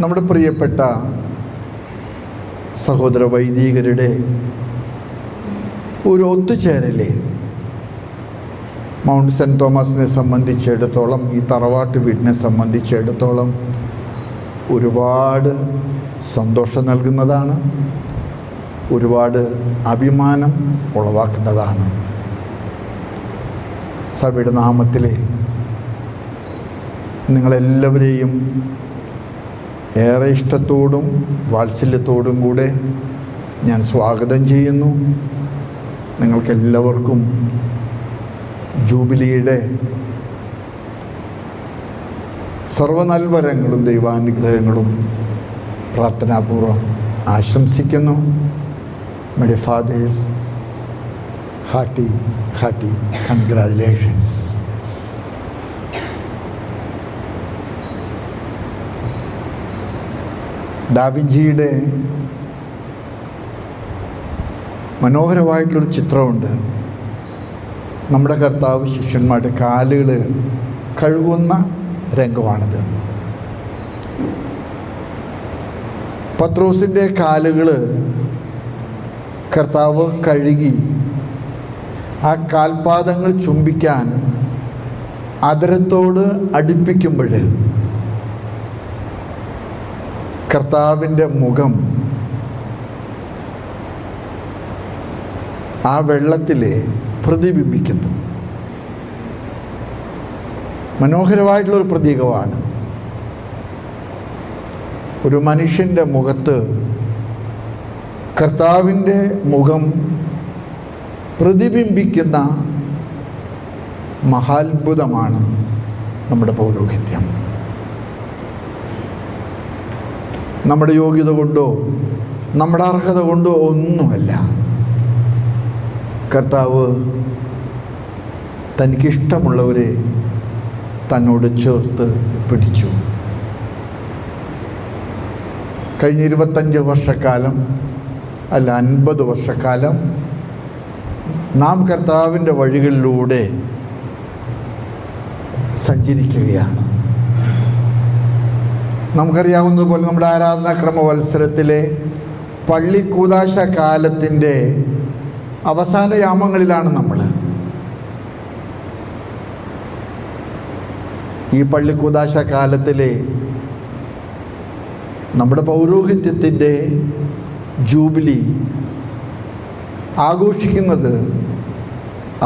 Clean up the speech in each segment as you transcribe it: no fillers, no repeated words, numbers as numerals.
നമ്മുടെ പ്രിയപ്പെട്ട സഹോദര വൈദികരുടെ ഒരു ഒത്തുചേരൽ മൗണ്ട് സെൻറ്റ് തോമസിനെ സംബന്ധിച്ചിടത്തോളം, ഈ തറവാട്ട് വീടിനെ സംബന്ധിച്ചിടത്തോളം ഒരുപാട് സന്തോഷം നൽകുന്നതാണ്, ഒരുപാട് അഭിമാനം ഉളവാക്കുന്നതാണ്. സഭയുടെ നാമത്തിൽ നിങ്ങളെല്ലാവരെയും ഏറെ ഇഷ്ടത്തോടും വാത്സല്യത്തോടും കൂടെ ഞാൻ സ്വാഗതം ചെയ്യുന്നു. നിങ്ങൾക്കെല്ലാവർക്കും ജൂബിലിയുടെ സർവ്വനൽവരങ്ങളും ദൈവാനുഗ്രഹങ്ങളും പ്രാർത്ഥനാപൂർവ്വം ആശംസിക്കുന്നു. My fathers, hearty congratulations. ഡാവിഞ്ചിയുടെ മനോഹരമായിട്ടുള്ളൊരു ചിത്രമുണ്ട്. നമ്മുടെ കർത്താവ് ശിഷ്യന്മാരുടെ കാലുകൾ കഴുകുന്ന രംഗമാണിത്. പത്രോസിൻ്റെ കാലുകൾ കർത്താവ് കഴുകി ആ കാൽപാദങ്ങൾ ചുംബിക്കാൻ അധരത്തോട് അടുപ്പിക്കുമ്പോൾ കർത്താവിൻ്റെ മുഖം ആ വെള്ളത്തിൽ പ്രതിബിംബിക്കുന്നു. മനോഹരമായിട്ടുള്ളൊരു പ്രതീകമാണ്. ഒരു മനുഷ്യൻ്റെ മുഖത്ത് കർത്താവിൻ്റെ മുഖം പ്രതിബിംബിക്കുന്ന മഹാത്ഭുതമാണ് നമ്മുടെ പൗരോഹിത്യം. നമ്മുടെ യോഗ്യത കൊണ്ടോ നമ്മുടെ അർഹത കൊണ്ടോ ഒന്നുമല്ല. കർത്താവ് തനിക്കിഷ്ടമുള്ളവരെ തന്നോട് ചേർത്ത് പിടിച്ചു. കഴിഞ്ഞ 25 വർഷക്കാലം അല്ല 50 വർഷക്കാലം നാം കർത്താവിൻ്റെ വഴികളിലൂടെ സഞ്ചരിക്കുകയാണ്. നമുക്കറിയാവുന്നതുപോലെ നമ്മുടെ ആരാധനാക്രമ വത്സരത്തിലെ പള്ളിക്കൂദാശ കാലത്തിൻ്റെ അവസാന യാമങ്ങളിലാണ് നമ്മൾ. ഈ പള്ളിക്കൂദാശ കാലത്തിലെ നമ്മുടെ പൗരോഹിത്യത്തിൻ്റെ ജൂബിലി ആഘോഷിക്കുന്നത്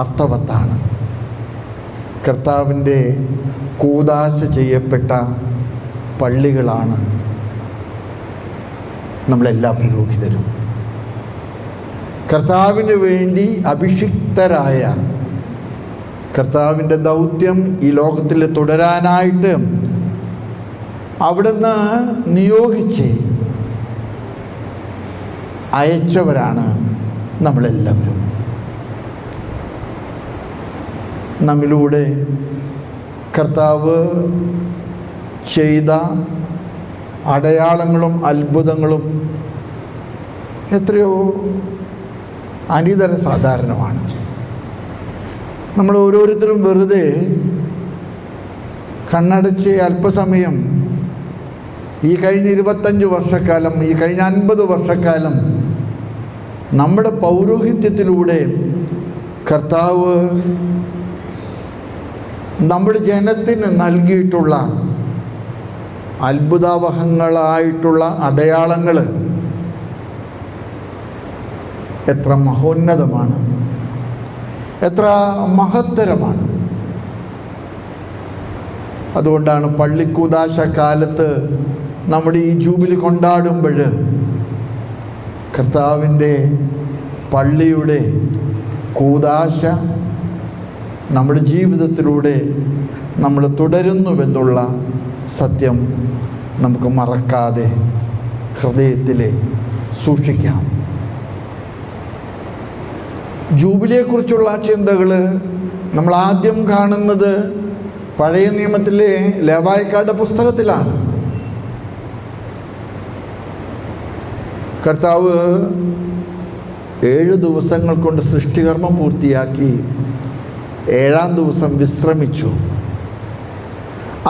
അർത്ഥവത്താണ്. കർത്താവിൻ്റെ കൂദാശ ചെയ്യപ്പെട്ട പള്ളികളാണ് നമ്മളെല്ലാ പുരോഹിതരും. കർത്താവിന് വേണ്ടി അഭിഷിക്തരായ, കർത്താവിൻ്റെ ദൗത്യം ഈ ലോകത്തിൽ തുടരാനായിട്ട് അവിടുന്ന് നിയോഗിച്ച് അയച്ചവരാണ് നമ്മളെല്ലാവരും. നമ്മിലൂടെ കർത്താവ് ചെയ്ത അടയാളങ്ങളും അത്ഭുതങ്ങളും എത്രയോ അനിതര സാധാരണമാണ്. നമ്മൾ ഓരോരുത്തരും വെറുതെ കണ്ണടച്ച് അല്പസമയം ഈ കഴിഞ്ഞ 25 വർഷക്കാലം, ഈ കഴിഞ്ഞ 50 വർഷക്കാലം നമ്മുടെ പൗരോഹിത്യത്തിലൂടെ കർത്താവ് നമ്മുടെ ജനത്തിന് നൽകിയിട്ടുള്ള അത്ഭുതാവഹങ്ങളായിട്ടുള്ള അടയാളങ്ങൾ എത്ര മഹോന്നതമാണ്, എത്ര മഹത്തരമാണ്. അതുകൊണ്ടാണ് പള്ളിക്കൂദാശ കാലത്ത് നമ്മുടെ ഈ ജൂബിലി കൊണ്ടാടുമ്പോൾ കർത്താവിൻ്റെ പള്ളിയുടെ കൂദാശ നമ്മുടെ ജീവിതത്തിലൂടെ നമ്മൾ തുടരുന്നുവെന്നുള്ള സത്യം നമുക്ക് മറക്കാതെ ഹൃദയത്തിൽ സൂക്ഷിക്കാം. ജൂബിലിയെക്കുറിച്ചുള്ള ചിന്തകൾ നമ്മൾ ആദ്യം കാണുന്നത് പഴയ നിയമത്തിലെ ലേവായക്കാരുടെ പുസ്തകത്തിലാണ്. കർത്താവ് 7 ദിവസങ്ങൾ കൊണ്ട് സൃഷ്ടികർമ്മം പൂർത്തിയാക്കി 7-ാം ദിവസം വിശ്രമിച്ചു.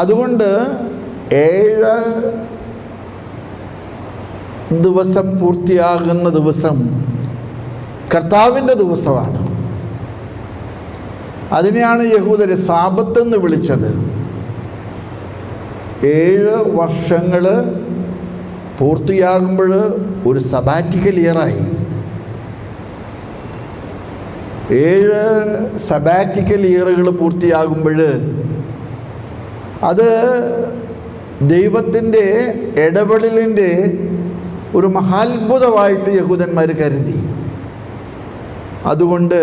അതുകൊണ്ട് 7 ദിവസം പൂർത്തിയാകുന്ന ദിവസം കർത്താവിൻ്റെ ദിവസമാണ്. അതിനെയാണ് യഹൂദര് സാബത്ത് എന്ന് വിളിച്ചത്. 7 വർഷങ്ങൾ പൂർത്തിയാകുമ്പോൾ ഒരു സബാറ്റിക്കൽ ഇയറായി. 7 സബാറ്റിക്കൽ ഇയറുകൾ പൂർത്തിയാകുമ്പോൾ അത് ദൈവത്തിൻ്റെ ഇടപെടലിൻ്റെ ഒരു മഹാത്ഭുതമായിട്ട് യഹൂദന്മാർ കരുതി. അതുകൊണ്ട്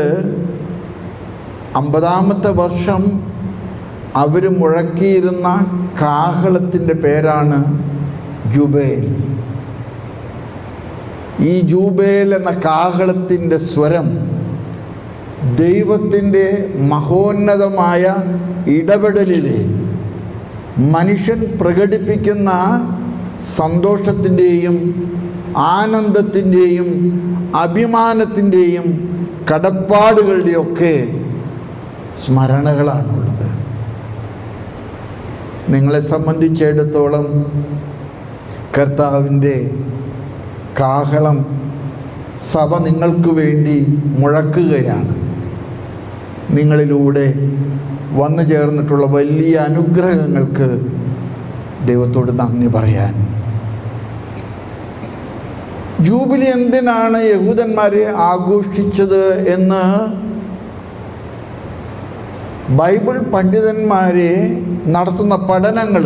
50-ാമത്തെ വർഷം അവർ മുഴക്കിയിരുന്ന കാഹളത്തിൻ്റെ പേരാണ് ജൂബേൽ. ഈ ജൂബേൽ എന്ന കാഹളത്തിൻ്റെ സ്വരം ദൈവത്തിൻ്റെ മഹോന്നതമായ ഇടപെടലിലെ മനുഷ്യൻ പ്രകടിപ്പിക്കുന്ന സന്തോഷത്തിൻ്റെയും ആനന്ദത്തിൻ്റെയും അഭിമാനത്തിൻ്റെയും കടപ്പാടുകളുടെയൊക്കെ സ്മരണകളാണുള്ളത്. നിങ്ങളെ സംബന്ധിച്ചിടത്തോളം കർത്താവിൻ്റെ കാഹളം സഭ നിങ്ങൾക്ക് വേണ്ടി മുഴക്കുകയാണ്. നിങ്ങളിലൂടെ വന്നു ചേർന്നിട്ടുള്ള വലിയ അനുഗ്രഹങ്ങൾക്ക് ദൈവത്തോട് നന്ദി പറയാൻ. ജൂബിലി എന്തിനാണ് യഹൂദന്മാരെ ആഘോഷിച്ചത് എന്ന് ബൈബിൾ പണ്ഡിതന്മാരെ നടത്തുന്ന പഠനങ്ങൾ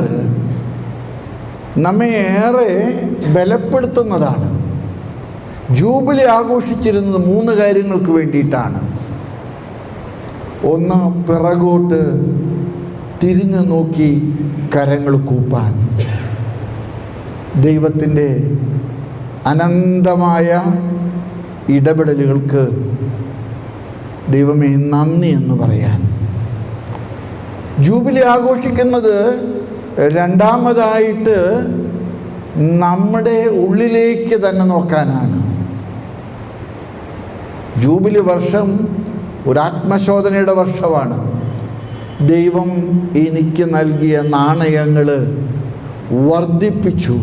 നമ്മെ ഏറെ ബലപ്പെടുത്തുന്നതാണ്. ജൂബിലി ആഘോഷിച്ചിരുന്നത് 3 കാര്യങ്ങൾക്ക് വേണ്ടിയിട്ടാണ്. ഒന്ന്, പിറകോട്ട് തിരിഞ്ഞു നോക്കി കരങ്ങൾ കൂപ്പാൻ, ദൈവത്തിൻ്റെ അനന്തമായ ഇടപെടലുകൾക്ക് ദൈവമേ നന്ദി എന്ന് പറയാൻ. ജൂബിലി ആഘോഷിക്കുന്നത് രണ്ടാമതായിട്ട് നമ്മുടെ ഉള്ളിലേക്ക് തന്നെ നോക്കാനാണ്. ജൂബിലി വർഷം ഒരു ആത്മശോധനയുടെ വർഷമാണ്. ദൈവം എനിക്ക് നൽകിയ നാണയങ്ങൾ വർദ്ധിപ്പിച്ചു.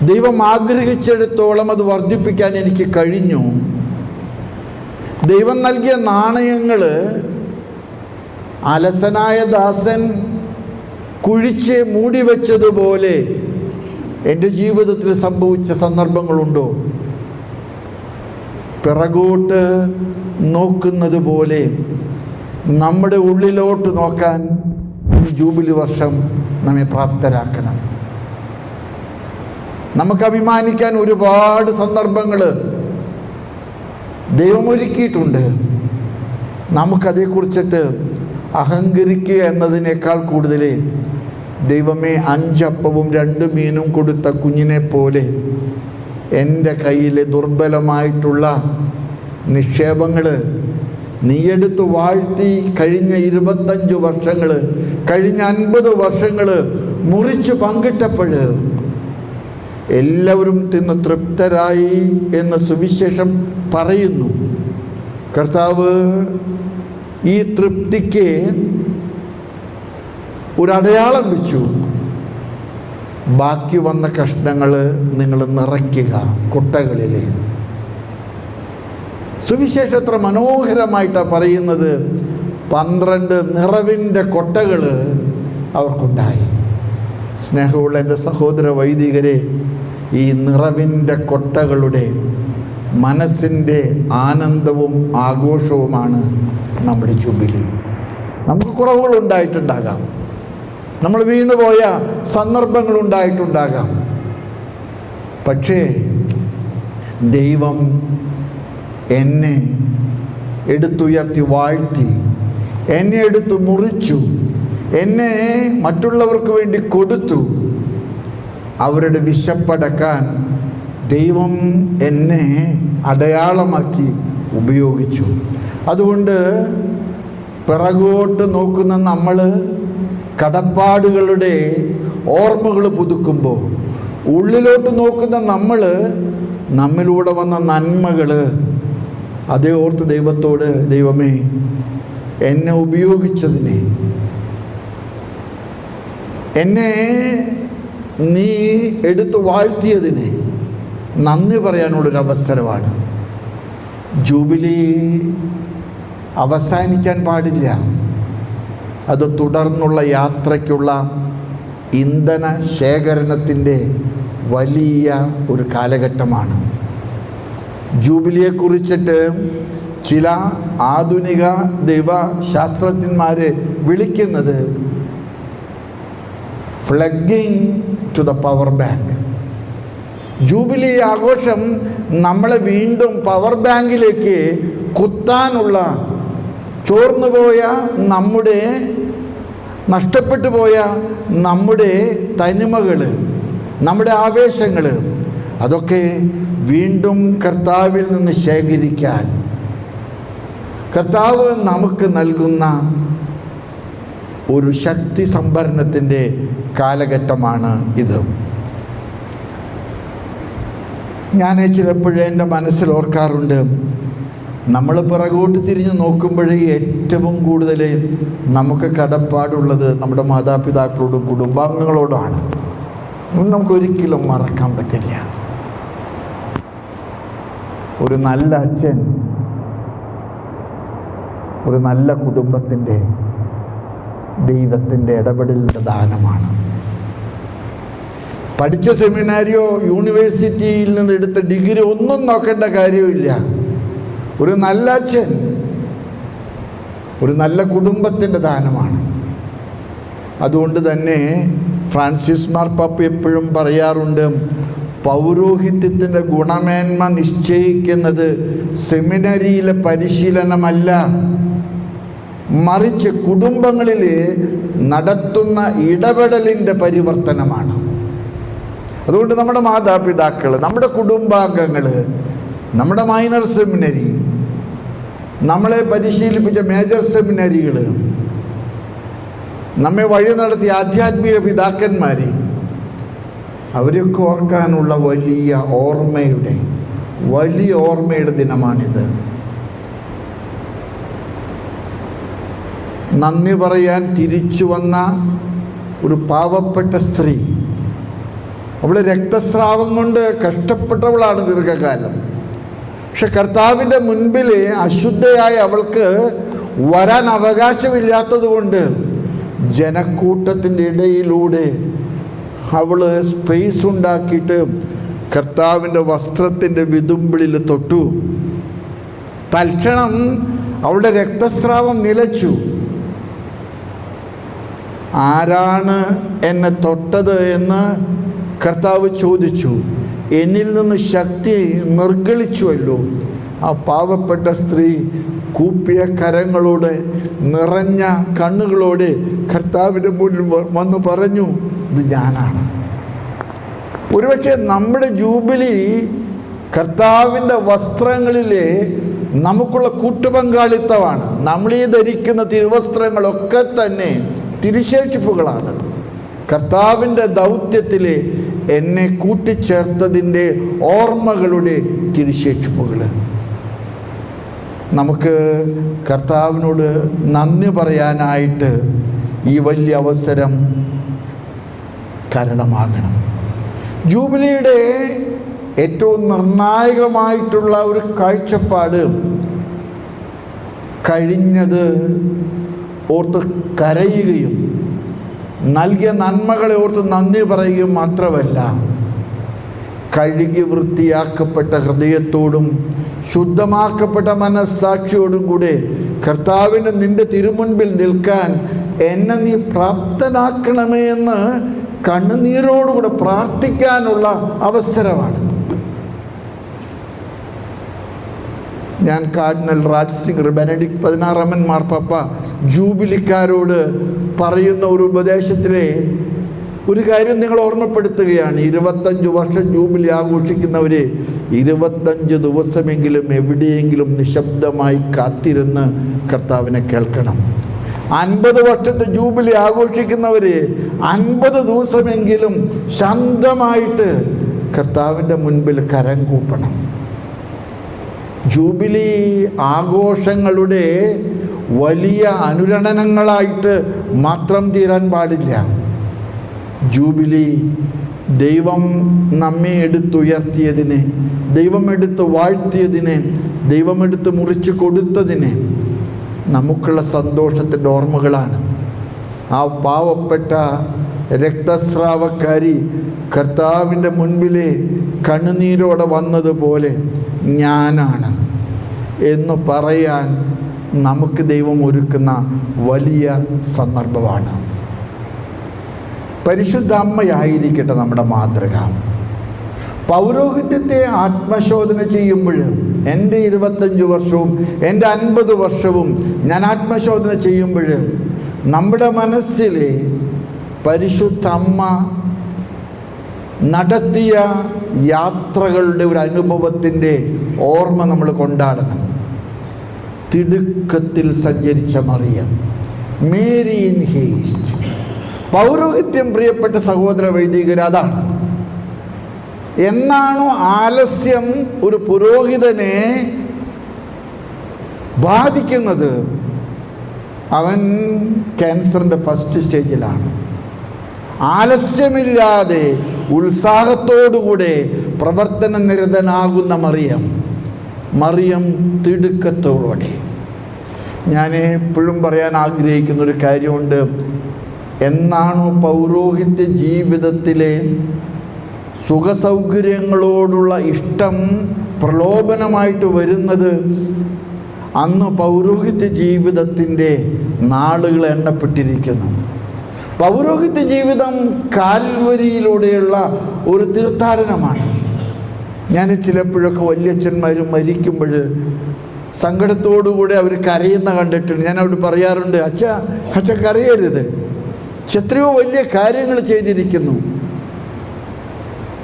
ദൈവം ആഗ്രഹിച്ചിടത്തോളം അത് വർദ്ധിപ്പിക്കാൻ എനിക്ക് കഴിഞ്ഞു. ദൈവം നൽകിയ നാണയങ്ങൾ അലസനായ ദാസൻ കുഴിച്ച് മൂടി വെച്ചതുപോലെ എൻ്റെ ജീവിതത്തിൽ സംഭവിച്ച സന്ദർഭങ്ങളുണ്ടോ? പിറകോട്ട് നോക്കുന്നത് പോലെ നമ്മുടെ ഉള്ളിലോട്ട് നോക്കാൻ ജൂബിലി വർഷം നമ്മെ പ്രാപ്തരാക്കണം. നമുക്ക് അഭിമാനിക്കാൻ ഒരുപാട് സന്ദർഭങ്ങൾ ദൈവം ഒരുക്കിയിട്ടുണ്ട്. നമുക്കതേക്കുറിച്ചിട്ട് അഹങ്കരിക്കുക എന്നതിനേക്കാൾ കൂടുതൽ ദൈവമേ 5 അപ്പവും 2 മീനും കൊടുത്ത കുഞ്ഞിനെ പോലെ എൻ്റെ കയ്യിലെ ദുർബലമായിട്ടുള്ള നിക്ഷേപങ്ങൾ നീയെടുത്ത് വാഴ്ത്തി കഴിഞ്ഞ 25 വർഷങ്ങൾ, കഴിഞ്ഞ 50 വർഷങ്ങൾ മുറിച്ച് പങ്കിട്ടപ്പോൾ എല്ലാവരും തിന്ന് തൃപ്തരായി എന്ന് സുവിശേഷം പറയുന്നു. കർത്താവ് ഈ തൃപ്തിക്ക് ഒരടയാളം വെച്ചു. ബാക്കി വന്ന കഷ്ണങ്ങൾ നിങ്ങൾ നിറയ്ക്കുക കുട്ടകളിൽ. സുവിശേഷം എത്ര മനോഹരമായിട്ടാണ് പറയുന്നത്. 12 നിറവിൻ്റെ കൊട്ടകൾ അവർക്കുണ്ടായി. സ്നേഹമുള്ള എൻ്റെ സഹോദര വൈദികരെ, ഈ നിറവിൻ്റെ കൊട്ടകളുടെ മനസ്സിൻ്റെ ആനന്ദവും ആഘോഷവുമാണ് നമ്മുടെ ജൂബിലി. നമുക്ക് കുറവുകളുണ്ടായിട്ടുണ്ടാകാം, നമ്മൾ വീണുപോയ സന്ദർഭങ്ങളുണ്ടായിട്ടുണ്ടാകാം. പക്ഷേ ദൈവം എന്നെ എടുത്തുയർത്തി വാഴ്ത്തി, എന്നെ എടുത്ത് മുറിച്ചു, എന്നെ മറ്റുള്ളവർക്ക് വേണ്ടി കൊടുത്തു. അവരുടെ വിശപ്പടക്കാൻ ദൈവം എന്നെ അടയാളമാക്കി ഉപയോഗിച്ചു. അതുകൊണ്ട് പിറകോട്ട് നോക്കുന്ന നമ്മൾ കടപ്പാടുകളുടെ ഓർമ്മകൾ പുതുക്കുമ്പോൾ, ഉള്ളിലോട്ട് നോക്കുന്ന നമ്മൾ നമ്മിലൂടെ വന്ന നന്മകൾ അതേ ഓർത്ത് ദൈവത്തോട്, ദൈവമേ എന്നെ ഉപയോഗിച്ചതിനെ, എന്നെ നീ എടുത്ത് വാഴ്ത്തിയതിന് നന്ദി പറയാനുള്ളൊരവസരമാണ്. ജൂബിലി അവസാനിക്കാൻ പാടില്ല. അത് തുടർന്നുള്ള യാത്രയ്ക്കുള്ള ഇന്ധന ശേഖരണത്തിൻ്റെ വലിയ ഒരു കാലഘട്ടമാണ്. ജൂബിലിയെക്കുറിച്ചിട്ട് ചില ആധുനിക ദൈവശാസ്ത്രജ്ഞന്മാർ വിളിക്കുന്നത് plugging to the power bank. Jubilee ആഘോഷം നമ്മളെ വീണ്ടും പവർ ബാങ്കിലേക്ക് കുത്താനുള്ള, ചോർന്നുപോയ നമ്മുടെ, നഷ്ടപ്പെട്ടു പോയ നമ്മുടെ തനിമകൾ, നമ്മുടെ ആവേശങ്ങൾ, അതൊക്കെ വീണ്ടും കർത്താവിൽ നിന്ന് ശേഖരിക്കാൻ കർത്താവ് നമുക്ക് നൽകുന്ന ഒരു ശക്തി സംഭരണത്തിൻ്റെ കാലഘട്ടമാണ് ഇത്. ഞാൻ ചിലപ്പോഴേ എൻ്റെ മനസ്സിൽ ഓർക്കാറുണ്ട്, നമ്മൾ പിറകോട്ട് തിരിഞ്ഞ് നോക്കുമ്പോഴേ ഏറ്റവും കൂടുതൽ നമുക്ക് കടപ്പാടുള്ളത് നമ്മുടെ മാതാപിതാക്കളോടും കുടുംബാംഗങ്ങളോടാണ്. നമുക്കൊരിക്കലും മറക്കാൻ പറ്റില്ല. ഒരു നല്ല അച്ഛൻ ഒരു നല്ല കുടുംബത്തിൻ്റെ, ദൈവത്തിൻ്റെ ഇടപെടലിൻ്റെ ദാനമാണ്. പഠിച്ച സെമിനാരിയോ യൂണിവേഴ്സിറ്റിയിൽ നിന്ന് എടുത്ത ഡിഗ്രി ഒന്നും നോക്കേണ്ട കാര്യമില്ല. ഒരു നല്ല അച്ഛൻ ഒരു നല്ല കുടുംബത്തിൻ്റെ ദാനമാണ്. അതുകൊണ്ട് തന്നെ ഫ്രാൻസിസ് മാർപ്പാപ്പ എപ്പോഴും പറയാറുണ്ട്, പൗരോഹിത്യത്തിൻ്റെ ഗുണമേന്മ നിശ്ചയിക്കുന്നത് സെമിനറിയിലെ പരിശീലനമല്ല, മറിച്ച് കുടുംബങ്ങളിൽ നടത്തുന്ന ഇടപെടലിൻ്റെ പരിവർത്തനമാണ്. അതുകൊണ്ട് നമ്മുടെ മാതാപിതാക്കൾ, നമ്മുടെ കുടുംബാംഗങ്ങൾ, നമ്മുടെ മൈനർ സെമിനറി, നമ്മളെ പരിശീലിപ്പിച്ച മേജർ സെമിനറികൾ, നമ്മെ വഴി നടത്തിയ ആധ്യാത്മിക പിതാക്കന്മാർ, അവരൊക്കെ ഓർക്കാനുള്ള വലിയ ഓർമ്മയുടെ ദിനമാണിത്. നന്ദി പറയാൻ തിരിച്ചു വന്ന ഒരു പാവപ്പെട്ട സ്ത്രീ, അവൾ രക്തസ്രാവം കൊണ്ട് കഷ്ടപ്പെട്ടവളാണ് ദീർഘകാലം. പക്ഷെ കർത്താവിൻ്റെ മുൻപിൽ അശുദ്ധയായ അവൾക്ക് വരാൻ അവകാശമില്ലാത്തത് കൊണ്ട് ജനക്കൂട്ടത്തിൻ്റെ ഇടയിലൂടെ അവൾ സ്പേസ് ഉണ്ടാക്കിയിട്ട് കർത്താവിൻ്റെ വസ്ത്രത്തിൻ്റെ വിതുമ്പിളിൽ തൊട്ടു. തൽക്ഷണം അവളുടെ രക്തസ്രാവം നിലച്ചു. ആരാണ് എന്നെ തൊട്ടത് എന്ന് കർത്താവ് ചോദിച്ചു. എന്നിൽ നിന്ന് ശക്തി നിർഗളിച്ചുവല്ലോ. ആ പാവപ്പെട്ട സ്ത്രീ കൂപ്പിയ കരങ്ങളോട്, നിറഞ്ഞ കണ്ണുകളോട് കർത്താവിൻ്റെ മുന്നിൽ വന്ന് പറഞ്ഞു, ഇത് ഞാനാണ്. ഒരുപക്ഷെ നമ്മുടെ ജൂബിലി കർത്താവിൻ്റെ വസ്ത്രങ്ങളിലെ നമുക്കുള്ള കൂട്ടുപങ്കാളിത്തമാണ്. നമ്മളീ ധരിക്കുന്ന തിരുവസ്ത്രങ്ങളൊക്കെ തന്നെ തിരുശേഷിപ്പുകളാണ്. കർത്താവിൻ്റെ ദൗത്യത്തിൽ എന്നെ കൂട്ടിച്ചേർത്തതിൻ്റെ ഓർമ്മകളുടെ തിരുശേഷിപ്പുകൾ. നമുക്ക് കർത്താവിനോട് നന്ദി പറയാനായിട്ട് ഈ വലിയ അവസരം കാരണമാകണം. ജൂബിലിയുടെ ഏറ്റവും നിർണായകമായിട്ടുള്ള ഒരു കാഴ്ചപ്പാട് കഴിഞ്ഞത് ഓർത്ത് കരയുകയും നൽകിയ നന്മകളെ ഓർത്ത് നന്ദി പറയുകയും മാത്രമല്ല, കഴുകി വൃത്തിയാക്കപ്പെട്ട ഹൃദയത്തോടും ശുദ്ധമാക്കപ്പെട്ട മനസ്സാക്ഷിയോടും കൂടെ കർത്താവിന് നിൻ്റെ തിരുമുൻപിൽ നിൽക്കാൻ എന്നെ നീ പ്രാപ്തനാക്കണമേ എന്ന് കണ്ണുനീരോടുകൂടെ പ്രാർത്ഥിക്കാനുള്ള അവസരമാണ്. ഞാൻ കാർഡിനൽ റാറ്റ്സിംഗർ, ബെനഡിക്ട് 16 മാർപ്പാപ്പ ജൂബിലിക്കാരോട് പറയുന്ന ഒരു ഉപദേശത്തിലെ ഒരു കാര്യം നിങ്ങൾ ഓർമ്മപ്പെടുത്തുകയാണ്. 25 വർഷം ജൂബിലി ആഘോഷിക്കുന്നവർ 25 ദിവസമെങ്കിലും എവിടെയെങ്കിലും നിശബ്ദമായി കാത്തിരുന്ന് കർത്താവിനെ കേൾക്കണം. 50 വർഷത്തെ ജൂബിലി ആഘോഷിക്കുന്നവർ 50 ദിവസമെങ്കിലും ശാന്തമായിട്ട് കർത്താവിൻ്റെ മുൻപിൽ കരം കൂപ്പണം. ജൂബിലി ആഘോഷങ്ങളുടെ വലിയ അനുരണനങ്ങളായിട്ട് മാത്രം തീരാൻ പാടില്ല. ജൂബിലി ദൈവം നമ്മെ എടുത്തുയർത്തിയതിനെ, ദൈവം എടുത്ത് വാഴ്ത്തിയതിനെ, ദൈവം എടുത്ത് മുറിച്ച് കൊടുത്തതിനെ നമുക്കുള്ള സന്തോഷത്തിൻ്റെ ഓർമ്മകളാണ്. ആ പാവപ്പെട്ട രക്തസ്രാവക്കാരി കർത്താവിൻ്റെ മുൻപിലെ കണ്ണുനീരോടെ വന്നതുപോലെ ഞാനാണ് എന്ന് പറയാൻ നമുക്ക് ദൈവം ഒരുക്കുന്ന വലിയ സന്ദർഭമാണ്. പരിശുദ്ധ അമ്മയായിരിക്കട്ടെ നമ്മുടെ മാതൃക. പൗരോഹിത്യത്തെ ആത്മശോധന ചെയ്യുമ്പോൾ എൻ്റെ 25 വർഷവും എൻ്റെ 50 വർഷവും ഞാൻ ആത്മശോധന ചെയ്യുമ്പോൾ നമ്മുടെ മനസ്സിൽ പരിശുദ്ധ അമ്മ നടത്തിയ യാത്രകളുടെ ഒരു അനുഭവത്തിൻ്റെ ഓർമ്മ നമ്മൾ കൊണ്ടാടണം. തിടുക്കത്തിൽ സഞ്ചരിച്ച മറിയം, മേരി ഇൻ ഹേസ്റ്റ്. പൗരോഹിത്യം പ്രിയപ്പെട്ട സഹോദര വൈദികർ അതാണ്. എന്നാണോ ആലസ്യം ഒരു പുരോഹിതനെ ബാധിക്കുന്നത്, അവൻ ക്യാൻസറിൻ്റെ ഫസ്റ്റ് സ്റ്റേജിലാണ്. ആലസ്യമില്ലാതെ ഉത്സാഹത്തോടുകൂടെ പ്രവർത്തന നിരതനാകുന്ന മറിയം തിടുക്കത്തോടെ. ഞാൻ എപ്പോഴും പറയാൻ ആഗ്രഹിക്കുന്നൊരു കാര്യമുണ്ട്. എന്നാണോ പൗരോഹിത്യ ജീവിതത്തിലെ സുഖസൗകര്യങ്ങളോടുള്ള ഇഷ്ടം പ്രലോഭനമായിട്ട് വരുന്നത്, അന്ന് പൗരോഹിത്യ ജീവിതത്തിൻ്റെ നാളുകൾ എണ്ണപ്പെട്ടിരിക്കുന്നു. പൗരോഹിത്യ ജീവിതം കാൽവരിയിലൂടെയുള്ള ഒരു തീർത്ഥാടനമാണ്. ഞാൻ ചിലപ്പോഴൊക്കെ വല്യച്ഛന്മാർ മരിക്കുമ്പോൾ സങ്കടത്തോടുകൂടി അവർ കരയുന്ന കണ്ടിട്ടുണ്ട്. ഞാൻ അവിടെ പറയാറുണ്ട്, അച്ഛ കരയരുത്, എത്രയോ വലിയ കാര്യങ്ങൾ ചെയ്തിരിക്കുന്നു.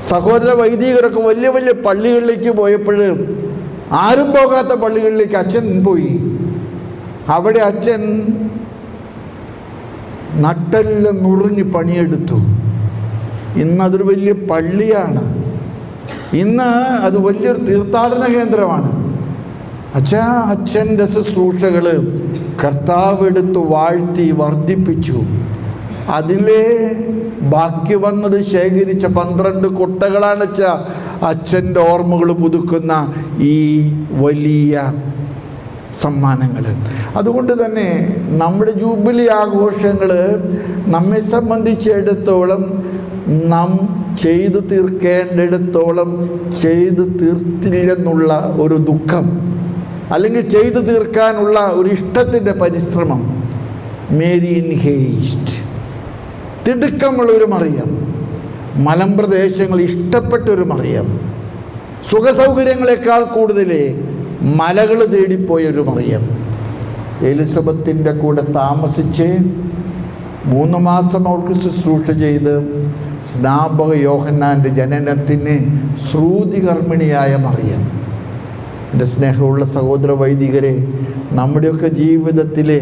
സഹോദര വൈദികരൊക്കെ വലിയ വലിയ പള്ളികളിലേക്ക് പോയപ്പോൾ ആരും പോകാത്ത പള്ളികളിലേക്ക് അച്ഛൻ പോയി. അവിടെ അച്ഛൻ നട്ടെല്ലാം നുറുങ്ങി പണിയെടുത്തു. ഇന്നതൊരു വലിയ പള്ളിയാണ്, ഇന്ന് അത് വലിയൊരു തീർത്ഥാടന കേന്ദ്രമാണ്. അച്ഛൻ്റെ ശുശ്രൂഷകൾ കർത്താവ് എടുത്ത് വാഴ്ത്തി വർദ്ധിപ്പിച്ചു. അതിലെ ബാക്കി വന്നത് ശേഖരിച്ച 12 കുട്ടകളാണ് അച്ഛൻ്റെ ഓർമ്മകൾ പുതുക്കുന്ന ഈ വലിയ സമ്മാനങ്ങൾ. അതുകൊണ്ട് തന്നെ നമ്മുടെ ജൂബിലി ആഘോഷങ്ങൾ നമ്മെ സംബന്ധിച്ചിടത്തോളം നാം ചെയ്തു തീർക്കേണ്ടിടത്തോളം ചെയ്തു തീർത്തില്ലെന്നുള്ള ഒരു ദുഃഖം, അല്ലെങ്കിൽ ചെയ്തു തീർക്കാനുള്ള ഒരു ഇഷ്ടത്തിൻ്റെ പരിശ്രമം. മേരി ഇൻ ഹേസ്റ്റ്, തിടുക്കമുള്ളൊരു മറിയം, മലമ്പ്രദേശങ്ങൾ ഇഷ്ടപ്പെട്ടൊരു മറിയം, സുഖസൗകര്യങ്ങളെക്കാൾ കൂടുതൽ മലകൾ തേടിപ്പോയൊരു മറിയം. എലിസബത്തിൻ്റെ കൂടെ താമസിച്ച് 3 മാസം അവർക്ക് ശുശ്രൂഷ ചെയ്ത് സ്നാപക യോഹന്നാൻ്റെ ജനനത്തിന് ശ്രുതികർമ്മിണിയായ മറിയം. എൻ്റെ സ്നേഹമുള്ള സഹോദര വൈദികരെ, നമ്മുടെയൊക്കെ ജീവിതത്തിലെ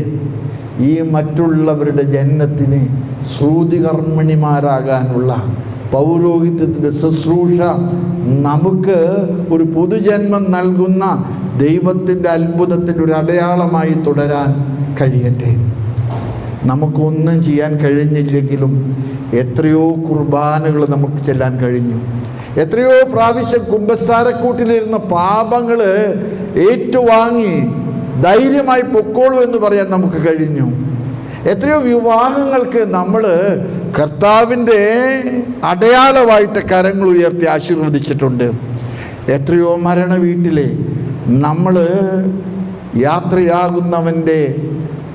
ഈ മറ്റുള്ളവരുടെ ജനനത്തിന് ശ്രുതികർമ്മിണിമാരാകാനുള്ള പൗരോഹിത്യത്തിൻ്റെ ശുശ്രൂഷ നമുക്ക് ഒരു പുതുജന്മം നൽകുന്ന ദൈവത്തിൻ്റെ അത്ഭുതത്തിൻ്റെ ഒരു അടയാളമായി തുടരാൻ കഴിയട്ടെ. നമുക്കൊന്നും ചെയ്യാൻ കഴിഞ്ഞില്ലെങ്കിലും എത്രയോ കുർബാനകൾ നമുക്ക് ചെല്ലാൻ കഴിഞ്ഞു. എത്രയോ പ്രാവശ്യം കുമ്പസാരക്കൂട്ടിലിരുന്ന പാപങ്ങൾ ഏറ്റുവാങ്ങി ധൈര്യമായി പൊക്കോളൂ എന്ന് പറയാൻ നമുക്ക് കഴിഞ്ഞു. എത്രയോ വിവാഹങ്ങൾക്ക് നമ്മൾ കർത്താവിൻ്റെ അടയാളമായിട്ട് കരങ്ങൾ ഉയർത്തി ആശീർവദിച്ചിട്ടുണ്ട്. എത്രയോ മരണ വീട്ടിലെ നമ്മൾ യാത്രയാകുന്നവൻ്റെ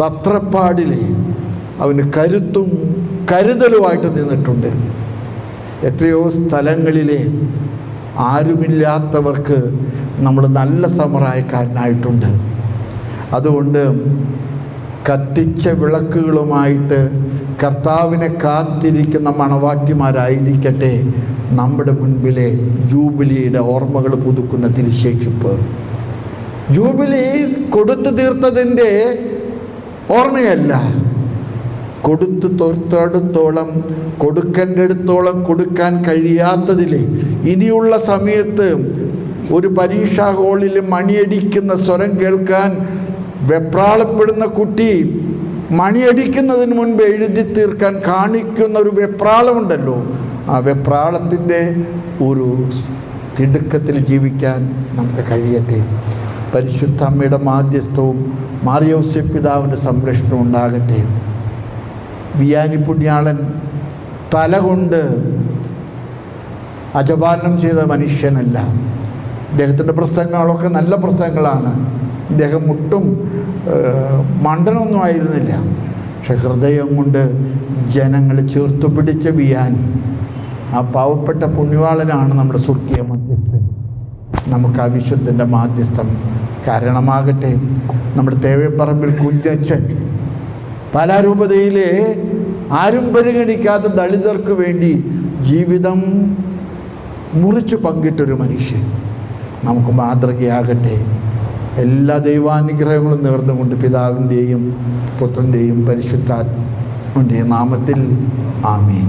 തത്രപ്പാടിലെ അവന് കരുത്തും കരുതലുമായിട്ട് നിന്നിട്ടുണ്ട്. എത്രയോ സ്ഥലങ്ങളിലെ ആരുമില്ലാത്തവർക്ക് നമ്മൾ നല്ല സമറായക്കാരനായിട്ടുണ്ട്. അതുകൊണ്ട് കത്തിച്ച വിളക്കുകളുമായിട്ട് കർത്താവിനെ കാത്തിരിക്കുന്ന മണവാട്ടിമാരായിരിക്കട്ടെ നമ്മുടെ മുൻപിലെ ജൂബിലിയുടെ ഓർമ്മകൾ പുതുക്കുന്ന തിരുശേഷിപ്പ്. ജൂബിലി കൊടുത്തു തീർത്തതിൻ്റെ ഓർമ്മയല്ല, കൊടുത്തു തീർത്തടുത്തോളം കൊടുക്കേണ്ടിടത്തോളം കൊടുക്കാൻ കഴിയാത്തതിലെ ഇനിയുള്ള സമയത്ത് ഒരു പരീക്ഷാ ഹാളിൽ മണിയടിക്കുന്ന സ്വരം കേൾക്കാൻ വെപ്രാളപ്പെടുന്ന കുട്ടി മണിയടിക്കുന്നതിന് മുൻപ് എഴുതി തീർക്കാൻ കാണിക്കുന്ന ഒരു വെപ്രാളമുണ്ടല്ലോ, ആ വെപ്രാളത്തിൻ്റെ ഒരു തിടുക്കത്തിൽ ജീവിക്കാൻ നമുക്ക് കഴിയട്ടെ. പരിശുദ്ധ അമ്മയുടെ മാധ്യസ്ഥവും മാറിയോസേപ്പ് പിതാവിൻ്റെ സംരക്ഷണവും ഉണ്ടാകട്ടെ. വിയാനി പുണ്യാളൻ തല കൊണ്ട് അജപാലനം ചെയ്ത മനുഷ്യനല്ല. ഇദ്ദേഹത്തിൻ്റെ പ്രസംഗങ്ങളൊക്കെ നല്ല പ്രസംഗങ്ങളാണ്. ഇദ്ദേഹം മുട്ടും മണ്ടനൊന്നും ആയിരുന്നില്ല. പക്ഷെ ഹൃദയം കൊണ്ട് ജനങ്ങളെ ചേർത്തു പിടിച്ച വിയാനി, ആ പാവപ്പെട്ട പുണ്യവാളനാണ് നമ്മുടെ സ്വർഗീയ മധ്യസ്ഥൻ. നമുക്ക് ആ വിശുദ്ധൻ്റെ മാധ്യസ്ഥം കാരണമാകട്ടെ. നമ്മുടെ തേവേപ്പറമ്പിൽ കുഞ്ഞച്ചൻ പാലാരൂപതയിലെ ആരും പരിഗണിക്കാത്ത ദളിതർക്ക് വേണ്ടി ജീവിതം മുറിച്ചു പങ്കിട്ടൊരു മനുഷ്യൻ നമുക്ക് മാതൃകയാകട്ടെ. എല്ലാ ദൈവാനുഗ്രഹങ്ങളും നേർന്നുകൊണ്ട് പിതാവിൻ്റെയും പുത്രൻ്റെയും പരിശുദ്ധാത്മാവിൻ്റെയും നാമത്തിൽ ആമേൻ.